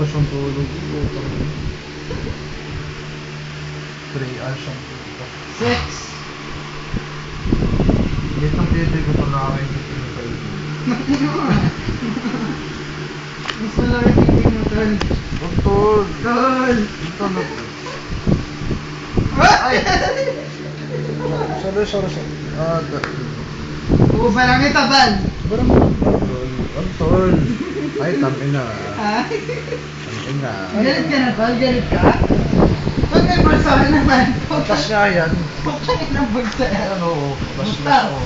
lakas yung tulog. 3 hours ang tulog. 6. Ditong dito ko ito nakakain dito yung kayo. Mas malaki tingin mo, tol. Tol! Tol! Ito na po. Ay! Sorry. Uba lang ito, Bal. Parang Tol. Ay, tangin na. Ha? Tangin na. Galit ka na, Bal? Galit ka? Ba't may bulsa naman? Butas nga yan. Pagkain ng bulsa yan. Ano, butas na Butas. ako.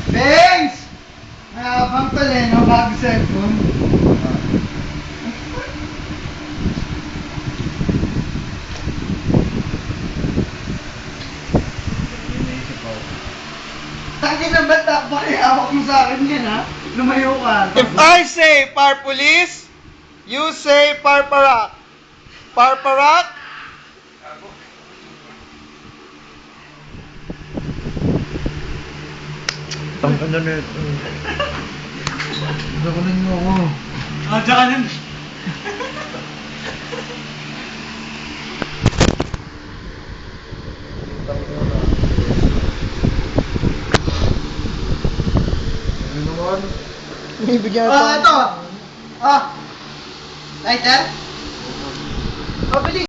Bengs! Nakabang tol eh, no? Bago cellphone. Iniisip ako. Tangin na ba't pakihawak mo sa akin yan, ha? Lumayo ka. If I say Parpulis, you say Parparak. Parparak? Tangin na nito. Dakunin mo ako. Ah, tsaka nun. Ano naman? Bibigyan Ah, ito. Ah. Lighter? Pabili.